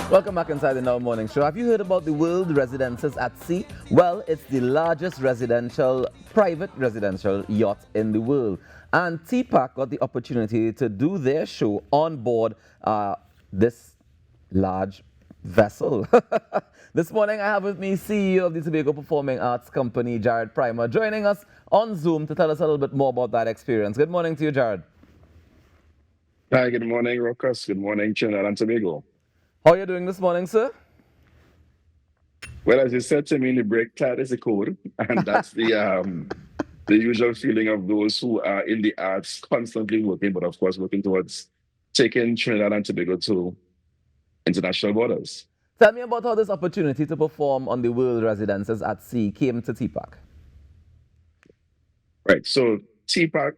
Welcome back inside the Now Morning Show. Have you heard about the World Residences at Sea? Well, it's the largest private residential yacht in the world. And TPAC got the opportunity to do their show on board this large vessel. This morning I have with me CEO of the Tobago Performing Arts Company, Jared Primer, joining us on Zoom to tell us a little bit more about that experience. Good morning to you, Jared. Hi, good morning, Rockus. Good morning, Trinidad and Tobago. How are you doing this morning, sir? Well, as you said to me in the break, tired is the code, and that's the usual feeling of those who are in the arts, constantly working, but of course working towards taking Trinidad and Tobago to international borders. Tell me about how this opportunity to perform on the World Residences at Sea came to TPAC. Right. So TPAC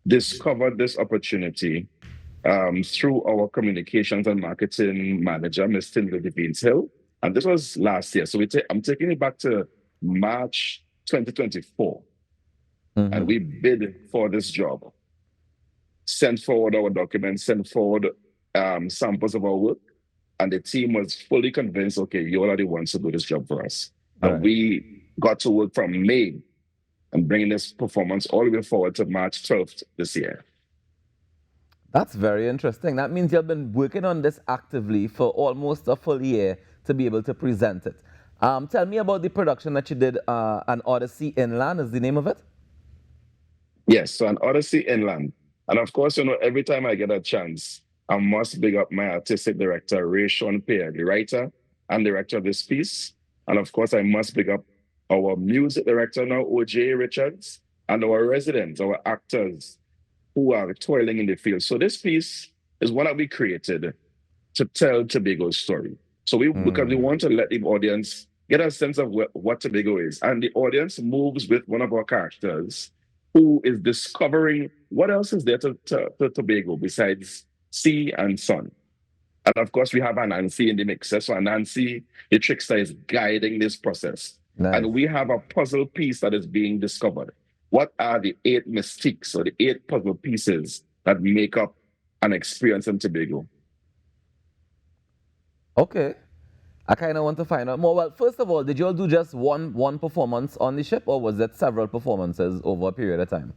discovered this opportunity through our communications and marketing manager, Ms. Trinidadian Hill. And this was last year. So I'm taking it back to March 2024. And we bid for this job, sent forward our documents, sent forward samples of our work. And the team was fully convinced, okay, you already want to do this job for us. And we got to work from May and bringing this performance all the way forward to March 12th this year. That's very interesting. That means you've been working on this actively for almost a full year to be able to present it. Tell me about the production that you did, An Odyssey Inland is the name of it? Yes, so An Odyssey Inland. And of course, every time I get a chance, I must big up my artistic director, Ray Sean Pear, the writer and director of this piece. And of course, I must big up our music director now, O.J. Richards, and our residents, our actors who are toiling in the field. So this piece is one that we created to tell Tobago's story. So because we want to let the audience get a sense of what Tobago is. And the audience moves with one of our characters who is discovering what else is there to Tobago besides sea and sun. And of course, we have Anansi in the mixer. So Anansi, the trickster, is guiding this process. Nice. And we have a puzzle piece that is being discovered. What are the 8 mystiques or the 8 puzzle pieces that make up an experience in Tobago? Okay. I kind of want to find out more. Well, first of all, did you all do just one performance on the ship, or was it several performances over a period of time?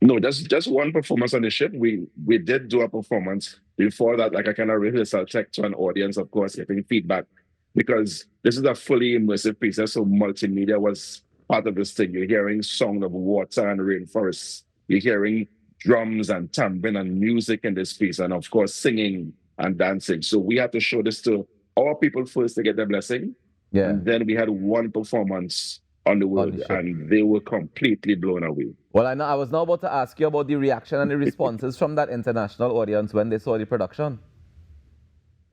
No, just one performance on the ship. We did do a performance before that, like a kind of rehearsal check to an audience, of course, getting feedback, because this is a fully immersive piece. So multimedia was part of this thing. You're hearing sound of water and rainforests. You're hearing drums and tambourine and music in this piece, and of course, singing and dancing. So we had to show this to our people first to get their blessing. Yeah. And then we had one performance on the world, and they were completely blown away. Well, I was now about to ask you about the reaction and the responses from that international audience when they saw the production.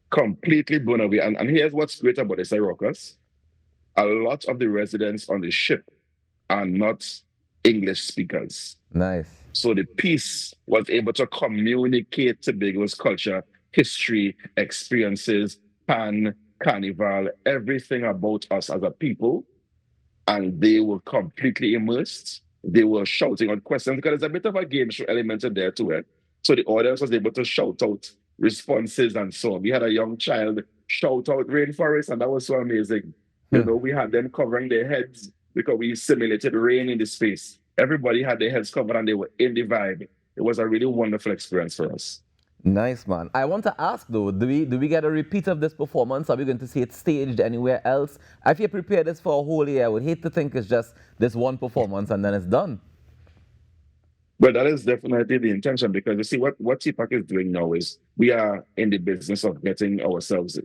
Completely blown away. And here's what's great about this, Rockers. A lot of the residents on the ship are not English speakers. Nice. So the piece was able to communicate Tobago's culture, history, experiences, pan, carnival, everything about us as a people. And they were completely immersed. They were shouting out questions because there's a bit of a game show element in there to it. So the audience was able to shout out responses and so on. We had a young child shout out rainforest, and that was so amazing. We had them covering their heads because we simulated rain in the space. Everybody had their heads covered and they were in the vibe. It was a really wonderful experience for us. Nice, man. I want to ask though, do we get a repeat of this performance? Are we going to see it staged anywhere else? If you prepare this for a whole year, I would hate to think it's just this one performance and then it's done. But that is definitely the intention, because you see what TPAC is doing now is we are in the business of getting ourselves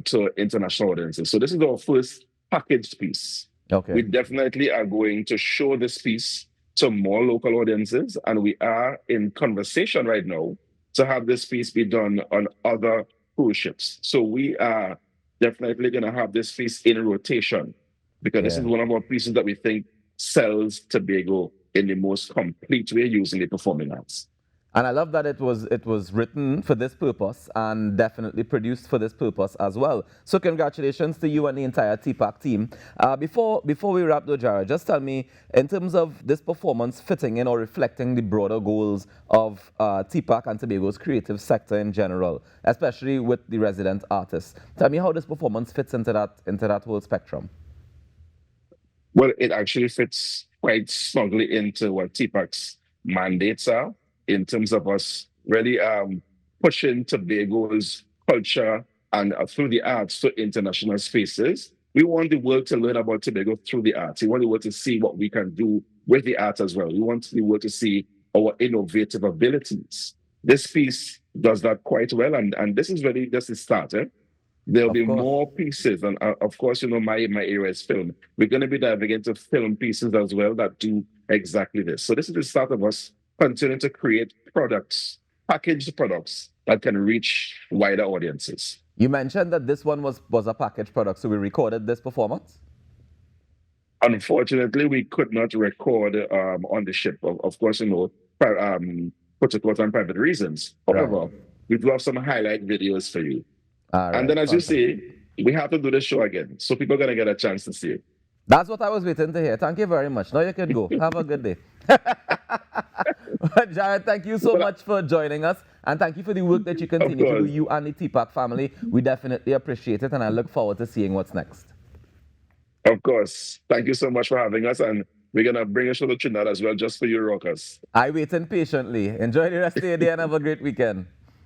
to international audiences. So this is our first packaged piece. Okay. We definitely are going to show this piece to more local audiences, and we are in conversation right now to have this piece be done on other cruise ships. So we are definitely going to have this piece in rotation, because this is one of our pieces that we think sells Tobago in the most complete way using the performing arts. And I love that it was written for this purpose and definitely produced for this purpose as well. So congratulations to you and the entire TPAC team. Before we wrap though, Jared, just tell me, in terms of this performance fitting in or reflecting the broader goals of TPAC and Tobago's creative sector in general, especially with the resident artists. Tell me how this performance fits into that whole spectrum. Well, it actually fits quite snugly into what TPAC's mandates are in terms of us really pushing Tobago's culture and through the arts to international spaces. We want the world to learn about Tobago through the arts. We want the world to see what we can do with the arts as well. We want the world to see our innovative abilities. This piece does that quite well, and this is really just the start. There'll Of be course. more pieces, and of course, my area is film. We're going to be diving into film pieces as well that do exactly this. So this is the start of us continuing to create products, packaged products that can reach wider audiences. You mentioned that this one was a packaged product, so we recorded this performance. Unfortunately, we could not record on the ship. Of course, protocols and private reasons. Right. However, we do have some highlight videos for you. All And right. then, as you Fantastic. see, we have to do the show again. So people are going to get a chance to see it. That's what I was waiting to hear. Thank you very much. Now you can go. Have a good day. Jared, thank you so But much for joining us. And thank you for the work that you of continue to do, course, you and the TPAC family. We definitely appreciate it, and I look forward to seeing what's next. of course. Thank you so much for having us. And we're going to bring a show to Trinidad as well, just for you rockers. I waiting patiently. Enjoy the rest of your day and have a great weekend.